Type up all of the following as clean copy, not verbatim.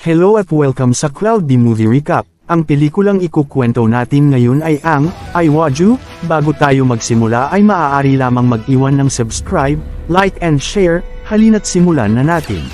Hello at welcome sa Cloudy Movie Recap. Ang pelikulang ikukwento natin ngayon ay ang I Waju. Bago tayo magsimula ay maaari lamang mag-iwan ng subscribe, like and share. Halina't simulan na natin.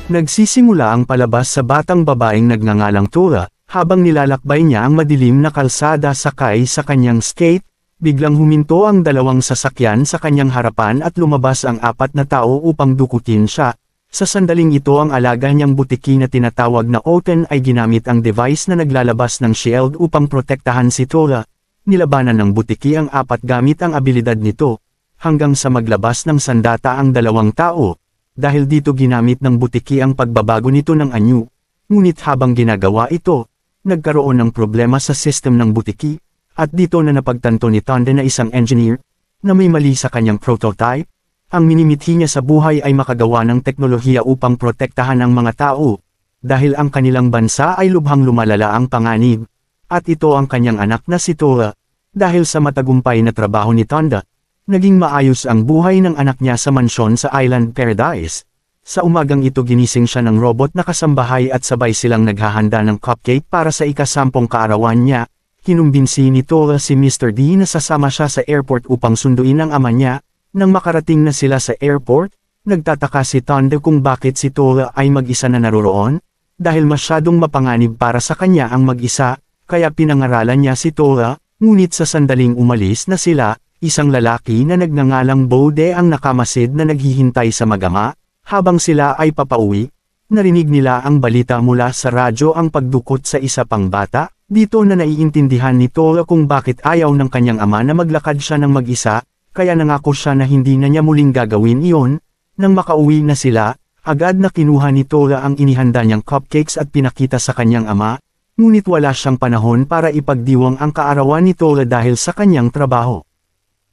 Nagsisimula ang palabas sa batang babaeng nagngangalang Tora, habang nilalakbay niya ang madilim na kalsada sakay sa kanyang skate. Biglang huminto ang dalawang sasakyan sa kanyang harapan at lumabas ang apat na tao upang dukutin siya. Sa sandaling ito ang alaga niyang butiki na tinatawag na Oten ay ginamit ang device na naglalabas ng shield upang protektahan si Tora. Nilabanan ng butiki ang apat gamit ang abilidad nito, hanggang sa maglabas ng sandata ang dalawang tao. Dahil dito ginamit ng butiki ang pagbabago nito ng anyo. Ngunit habang ginagawa ito, nagkaroon ng problema sa system ng butiki, at dito na napagtanto ni Tonda na isang engineer, na may mali sa kanyang prototype. Ang minimithi niya sa buhay ay makagawa ng teknolohiya upang protektahan ang mga tao, dahil ang kanilang bansa ay lubhang lumalala ang panganib, at ito ang kanyang anak na si Tora. Dahil sa matagumpay na trabaho ni Tonda, naging maayos ang buhay ng anak niya sa mansyon sa Island Paradise. Sa umagang ito ginising siya ng robot na kasambahay at sabay silang naghahanda ng cupcake para sa ika-10 kaarawan niya. Kinumbinsi ni Tora si Mr. D na sasama siya sa airport upang sunduin ang ama niya. Nang makarating na sila sa airport, nagtataka si Tonda kung bakit si Tora ay mag-isa na naroroon, dahil masyadong mapanganib para sa kanya ang mag-isa, kaya pinangaralan niya si Tora. Ngunit sa sandaling umalis na sila, isang lalaki na nagngangalang Bode ang nakamasid na naghihintay sa magama. Habang sila ay papauwi, narinig nila ang balita mula sa radyo ang pagdukot sa isa pang bata. Dito na naiintindihan ni Tora kung bakit ayaw ng kanyang ama na maglakad siya ng mag-isa. Kaya nangako siya na hindi na niya muling gagawin iyon. Nang makauwi na sila, agad na kinuha ni Tora ang inihanda niyang cupcakes at pinakita sa kanyang ama, ngunit wala siyang panahon para ipagdiwang ang kaarawan ni Tora dahil sa kanyang trabaho.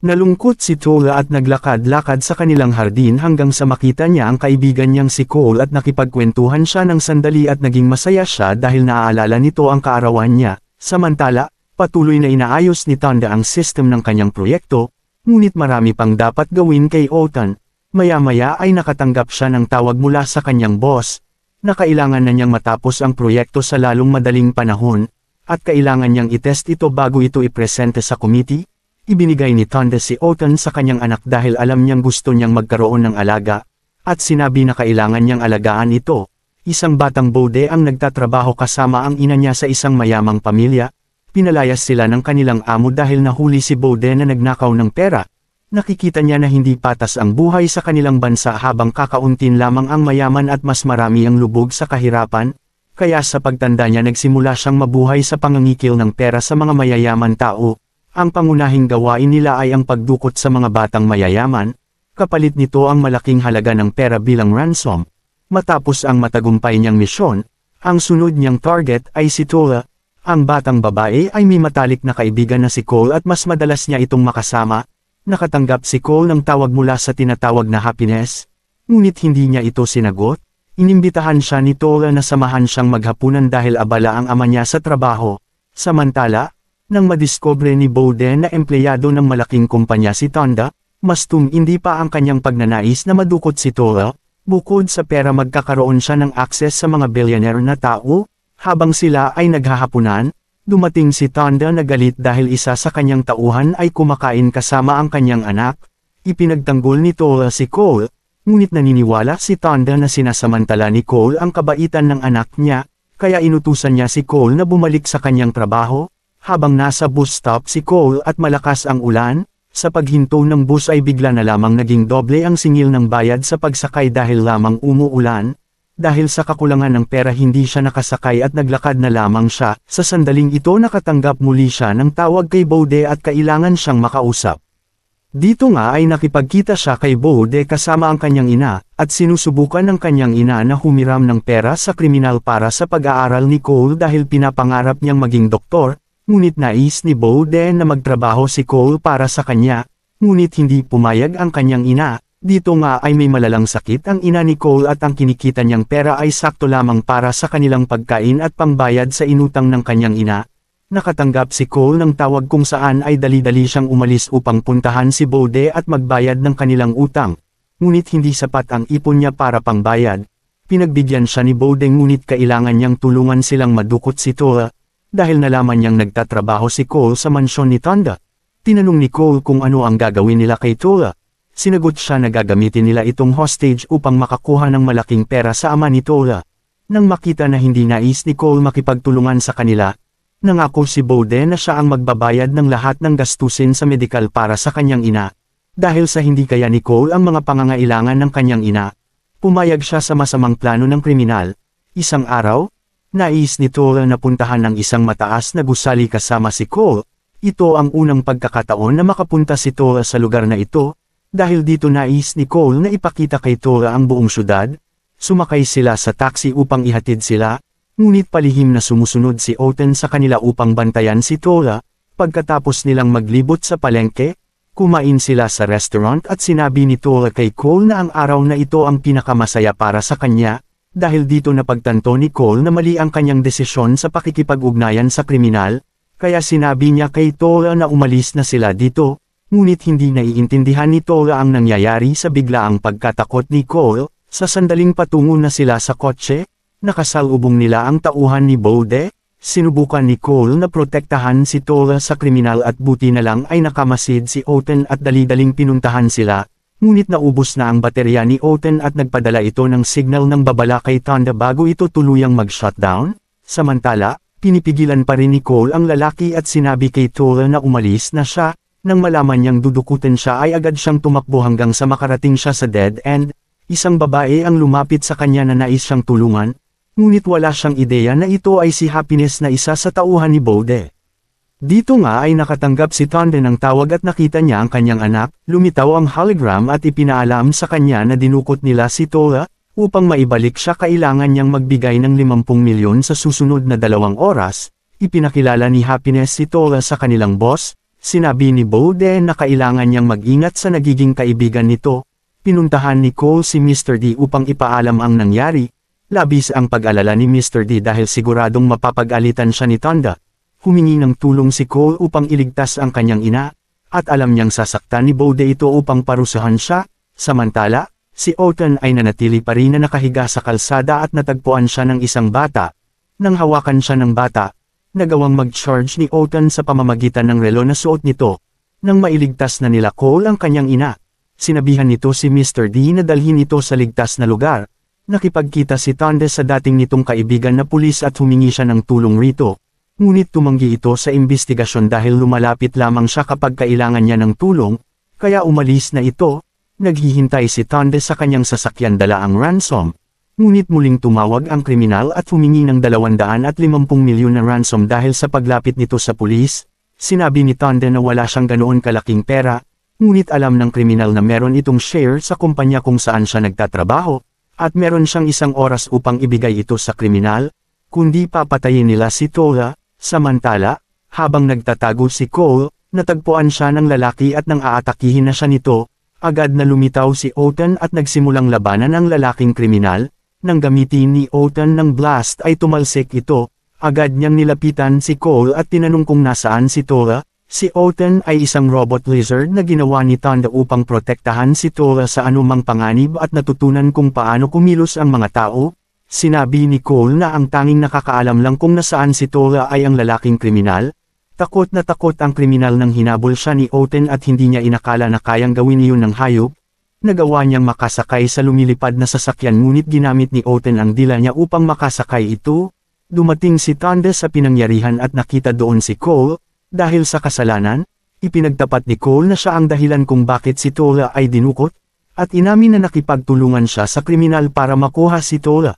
Nalungkot si Tora at naglakad-lakad sa kanilang hardin hanggang sa makita niya ang kaibigan niyang si Cole at nakipagkwentuhan siya ng sandali at naging masaya siya dahil naaalala nito ang kaarawan niya. Samantala, patuloy na inaayos ni Tonda ang system ng kanyang proyekto. Ngunit marami pang dapat gawin kay Oten. Maya-maya ay nakatanggap siya ng tawag mula sa kanyang boss, na kailangan na niyang matapos ang proyekto sa lalong madaling panahon, at kailangan niyang itest ito bago ito ipresente sa committee. Ibinigay ni Tonda si Oten sa kanyang anak dahil alam niyang gusto niyang magkaroon ng alaga, at sinabi na kailangan niyang alagaan ito. Isang batang Bode ang nagtatrabaho kasama ang ina niya sa isang mayamang pamilya. Pinalayas sila ng kanilang amo dahil nahuli si Bode na nagnakaw ng pera. Nakikita niya na hindi patas ang buhay sa kanilang bansa habang kakauntin lamang ang mayaman at mas marami ang lubog sa kahirapan. Kaya sa pagtanda niya nagsimula siyang mabuhay sa pangangikil ng pera sa mga mayayaman tao. Ang pangunahing gawain nila ay ang pagdukot sa mga batang mayayaman. Kapalit nito ang malaking halaga ng pera bilang ransom. Matapos ang matagumpay niyang misyon, ang sunod niyang target ay si Tora. Ang batang babae ay may matalik na kaibigan na si Cole at mas madalas niya itong makasama. Nakatanggap si Cole ng tawag mula sa tinatawag na happiness. Ngunit hindi niya ito sinagot. Inimbitahan siya ni Tora na samahan siyang maghapunan dahil abala ang ama niya sa trabaho. Samantala, nang madiskubre ni Bode na empleyado ng malaking kumpanya si Tonda, mas tumindi pa ang kanyang pagnanais na madukot si Tora. Bukod sa pera magkakaroon siya ng access sa mga billionaire na tao. Habang sila ay naghahapunan, dumating si Tonda na galit dahil isa sa kanyang tauhan ay kumakain kasama ang kanyang anak. Ipinagtanggol ni Tora si Cole, ngunit naniniwala si Tonda na sinasamantala ni Cole ang kabaitan ng anak niya, kaya inutusan niya si Cole na bumalik sa kanyang trabaho. Habang nasa bus stop si Cole at malakas ang ulan, sa paghinto ng bus ay bigla na lamang naging doble ang singil ng bayad sa pagsakay dahil lamang umuulan. Dahil sa kakulangan ng pera hindi siya nakasakay at naglakad na lamang siya. Sa sandaling ito nakatanggap muli siya ng tawag kay Bode at kailangan siyang makausap. Dito nga ay nakipagkita siya kay Bode kasama ang kanyang ina, at sinusubukan ng kanyang ina na humiram ng pera sa kriminal para sa pag-aaral ni Cole dahil pinapangarap niyang maging doktor, ngunit nais ni Bode na magtrabaho si Cole para sa kanya, ngunit hindi pumayag ang kanyang ina. Dito nga ay may malalang sakit ang ina ni Cole at ang kinikita niyang pera ay sakto lamang para sa kanilang pagkain at pangbayad sa inutang ng kanyang ina. Nakatanggap si Cole ng tawag kung saan ay dali-dali siyang umalis upang puntahan si Bode at magbayad ng kanilang utang. Ngunit hindi sapat ang ipon niya para pangbayad. Pinagbigyan siya ni Bode ngunit kailangan niyang tulungan silang madukot si Tora, dahil nalaman niyang nagtatrabaho si Cole sa mansyon ni Tonda. Tinanong ni Cole kung ano ang gagawin nila kay Tora. Sinagot siya na gagamitin nila itong hostage upang makakuha ng malaking pera sa ama ni Tora. Nang makita na hindi nais ni Cole makipagtulungan sa kanila, nangako si Bode na siya ang magbabayad ng lahat ng gastusin sa medikal para sa kanyang ina. Dahil sa hindi kaya ni Cole ang mga pangangailangan ng kanyang ina, pumayag siya sa masamang plano ng kriminal. Isang araw, nais ni Tora na puntahan ng isang mataas na gusali kasama si Cole. Ito ang unang pagkakataon na makapunta si Tora sa lugar na ito, dahil dito nais ni Cole na ipakita kay Tora ang buong syudad. Sumakay sila sa taxi upang ihatid sila, ngunit palihim na sumusunod si Oten sa kanila upang bantayan si Tora. Pagkatapos nilang maglibot sa palengke, kumain sila sa restaurant at sinabi ni Tora kay Cole na ang araw na ito ang pinakamasaya para sa kanya, dahil dito napagtanto ni Cole na mali ang kanyang desisyon sa pakikipag-ugnayan sa kriminal, kaya sinabi niya kay Tora na umalis na sila dito, ngunit hindi naiintindihan ni Tora ang nangyayari sa biglaang pagkatakot ni Cole. Sa sandaling patungo na sila sa kotse, nakasalubong nila ang tauhan ni Bode. Sinubukan ni Cole na protektahan si Tora sa kriminal at buti na lang ay nakamasid si Oten at dali-daling pinuntahan sila, ngunit naubos na ang baterya ni Oten at nagpadala ito ng signal ng babala kay Tonda bago ito tuluyang mag-shutdown. Samantala, pinipigilan pa rin ni Cole ang lalaki at sinabi kay Tora na umalis na siya. Nang malaman niyang dudukutin siya ay agad siyang tumakbo hanggang sa makarating siya sa dead end. Isang babae ang lumapit sa kanya na nais siyang tulungan, ngunit wala siyang ideya na ito ay si Happiness na isa sa tauhan ni Bode. Dito nga ay nakatanggap si Tonda ng tawag at nakita niya ang kanyang anak. Lumitaw ang hologram at ipinaalam sa kanya na dinukot nila si Tora. Upang maibalik siya kailangan niyang magbigay ng 50 milyon sa susunod na 2 oras. Ipinakilala ni Happiness si Tora sa kanilang boss. Sinabi ni Bode na kailangan niyang mag-ingat sa nagiging kaibigan nito. Pinuntahan ni Cole si Mr. D upang ipaalam ang nangyari. Labis ang pag-alala ni Mr. D dahil siguradong mapapag-alitan siya ni Tonda. Humingi ng tulong si Cole upang iligtas ang kanyang ina, at alam niyang sasaktan ni Bode ito upang parusahan siya. Samantala, si Oten ay nanatili pa rin na nakahiga sa kalsada at natagpuan siya ng isang bata. Nang hawakan siya ng bata, nagawang mag-charge ni Oten sa pamamagitan ng relo na suot nito. Nang mailigtas na nila Cole ang kanyang ina, sinabihan nito si Mr. D na dalhin ito sa ligtas na lugar. Nakipagkita si Tonda sa dating nitong kaibigan na pulis at humingi siya ng tulong rito. Ngunit tumanggi ito sa imbestigasyon dahil lumalapit lamang siya kapag kailangan niya ng tulong, kaya umalis na ito. Naghihintay si Tonda sa kanyang sasakyan dala ang ransom. Ngunit muling tumawag ang kriminal at humingi ng 250 milyon na ransom dahil sa paglapit nito sa pulis. Sinabi ni Tonda na wala siyang ganoon kalaking pera, ngunit alam ng kriminal na meron itong share sa kumpanya kung saan siya nagtatrabaho, at meron siyang 1 oras upang ibigay ito sa kriminal, kundi papatayin nila si Tora. Samantala, habang nagtatago si Cole, natagpuan siya ng lalaki at nang aatakihin na siya nito, agad na lumitaw si Oten at nagsimulang labanan ang lalaking kriminal. Nang gamitin ni Oten ng blast ay tumalsik ito, agad niyang nilapitan si Cole at tinanong kung nasaan si Tora. Si Oten ay isang robot lizard na ginawa ni Tonda upang protektahan si Tora sa anumang panganib at natutunan kung paano kumilos ang mga tao. Sinabi ni Cole na ang tanging nakakaalam lang kung nasaan si Tora ay ang lalaking kriminal. Takot na takot ang kriminal nang hinabol siya ni Oten at hindi niya inakala na kayang gawin iyon ng hayop. Nagawa niyang makasakay sa lumilipad na sasakyan ngunit ginamit ni Oten ang dila niya upang makasakay ito. Dumating si Tonda sa pinangyarihan at nakita doon si Cole. Dahil sa kasalanan, ipinagtapat ni Cole na siya ang dahilan kung bakit si Tora ay dinukot, at inamin na nakipagtulungan siya sa kriminal para makuha si Tora.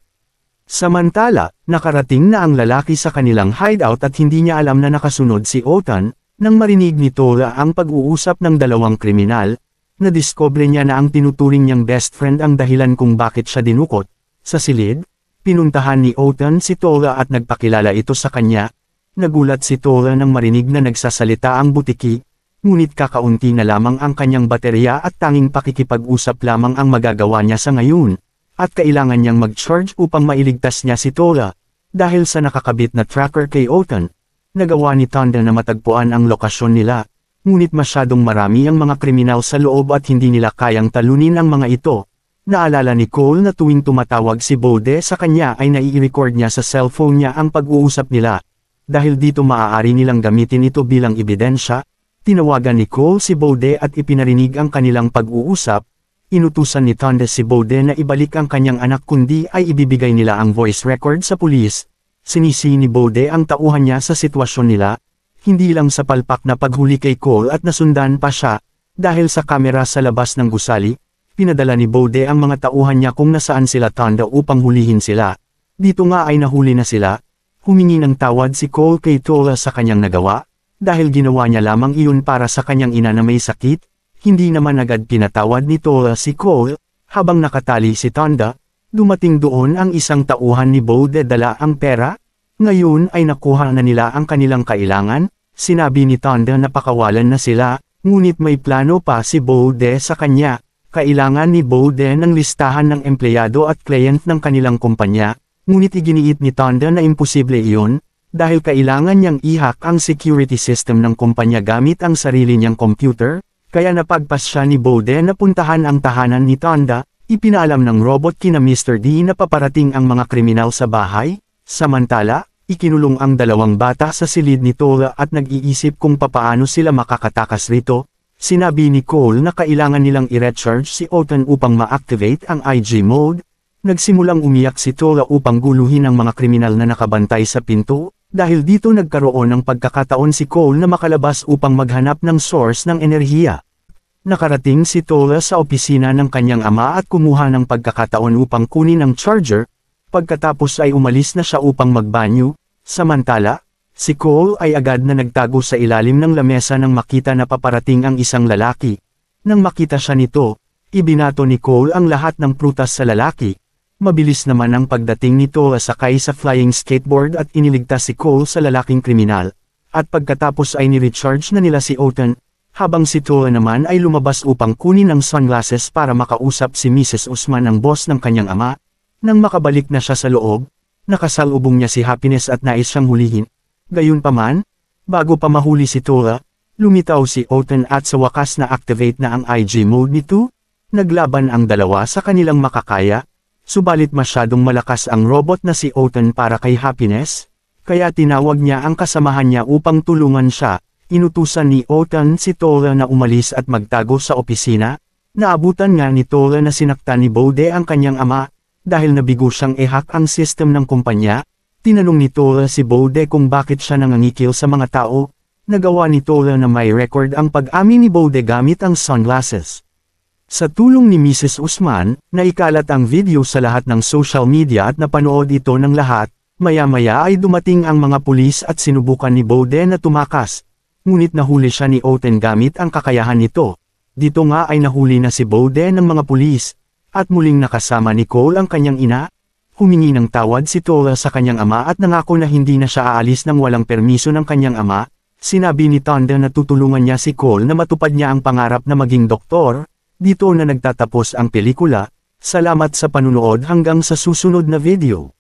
Samantala, nakarating na ang lalaki sa kanilang hideout at hindi niya alam na nakasunod si Oten. Nang marinig ni Tora ang pag-uusap ng 2 kriminal, nadiskubre niya na ang tinuturing niyang best friend ang dahilan kung bakit siya dinukot. Sa silid, pinuntahan ni Oten si Tora at nagpakilala ito sa kanya. Nagulat si Tora nang marinig na nagsasalita ang butiki, ngunit kakaunti na lamang ang kanyang baterya at tanging pakikipag-usap lamang ang magagawa niya sa ngayon, at kailangan niyang mag-charge upang mailigtas niya si Tora. Dahil sa nakakabit na tracker kay Oten, nagawa ni Tonda na matagpuan ang lokasyon nila, ngunit masyadong marami ang mga kriminal sa loob at hindi nila kayang talunin ang mga ito. Naalala ni Cole na tuwing tumatawag si Bode sa kanya ay nai-record niya sa cellphone niya ang pag-uusap nila. Dahil dito maaari nilang gamitin ito bilang ebidensya, tinawagan ni Cole si Bode at ipinarinig ang kanilang pag-uusap. Inutusan ni Tonda si Bode na ibalik ang kanyang anak kundi ay ibibigay nila ang voice record sa pulis. Sinisi ni Bode ang tauhan niya sa sitwasyon nila, hindi lang sa palpak na paghuli kay Cole at nasundan pa siya, dahil sa kamera sa labas ng gusali, pinadala ni Bode ang mga tauhan niya kung nasaan sila Tonda upang hulihin sila. Dito nga ay nahuli na sila, humingi ng tawad si Cole kay Tola sa kanyang nagawa, dahil ginawa niya lamang iyon para sa kanyang ina na may sakit. Hindi naman agad pinatawad ni Tola si Cole, habang nakatali si Tonda, dumating doon ang isang tauhan ni Bode dala ang pera. Ngayon ay nakuha na nila ang kanilang kailangan, sinabi ni Tonda na pakawalan na sila, ngunit may plano pa si Bode sa kanya. Kailangan ni Bode ng listahan ng empleyado at kliyent ng kanilang kumpanya, ngunit iginiit ni Tonda na imposible iyon, dahil kailangan niyang ihak ang security system ng kumpanya gamit ang sarili niyang computer. Kaya napagpas siya ni Bode na puntahan ang tahanan ni Tonda, ipinaalam ng robot kina Mr. D na paparating ang mga kriminal sa bahay. Samantala, ikinulong ang dalawang bata sa silid ni Tola at nag-iisip kung papaano sila makakatakas rito. Sinabi ni Cole na kailangan nilang i-recharge si Otan upang ma-activate ang IG mode. Nagsimulang umiyak si Tola upang guluhin ang mga kriminal na nakabantay sa pinto. Dahil dito nagkaroon ng pagkakataon si Cole na makalabas upang maghanap ng source ng enerhiya. Nakarating si Tola sa opisina ng kanyang ama at kumuha ng pagkakataon upang kunin ang charger, pagkatapos ay umalis na siya upang magbanyo. Samantala, si Cole ay agad na nagtago sa ilalim ng lamesa nang makita na paparating ang isang lalaki. Nang makita siya nito, ibinato ni Cole ang lahat ng prutas sa lalaki. Mabilis naman ang pagdating ni Tola sakay sa flying skateboard at iniligtas si Cole sa lalaking kriminal, at pagkatapos ay ni-recharge na nila si Otan, habang si Tola naman ay lumabas upang kunin ang sunglasses para makausap si Mrs. Usman ang boss ng kanyang ama. Nang makabalik na siya sa loob, nakasalubong niya si Happiness at nais siyang hulihin. Gayunpaman, bago pa mahuli si Tola, lumitaw si Otan at sa wakas na activate na ang IG mode nito. Naglaban ang dalawa sa kanilang makakaya. Subalit masyadong malakas ang robot na si Otan para kay Happiness, kaya tinawag niya ang kasamahan niya upang tulungan siya. Inutusan ni Otan si Tola na umalis at magtago sa opisina. Naabutan nga ni Tola na sinaktan ni Bode ang kanyang ama, dahil nabigo siyang i-hack ang system ng kumpanya. Tinanong ni Tola si Bode kung bakit siya nangangikil sa mga tao. Nagawa ni Tola na may record ang pag-amin ni Bode gamit ang sunglasses. Sa tulong ni Mrs. Usman, naikalat ang video sa lahat ng social media at napanood ito ng lahat. Maya-maya ay dumating ang mga pulis at sinubukan ni Bode na tumakas. Ngunit nahuli siya ni Otan gamit ang kakayahan nito. Dito nga ay nahuli na si Bode ng mga pulis. At muling nakasama ni Cole ang kanyang ina. Humingi ng tawad si Tola sa kanyang ama at nangako na hindi na siya aalis nang walang permiso ng kanyang ama. Sinabi ni Tonda na tutulungan niya si Cole na matupad niya ang pangarap na maging doktor. Dito na nagtatapos ang pelikula. Salamat sa panunood hanggang sa susunod na video.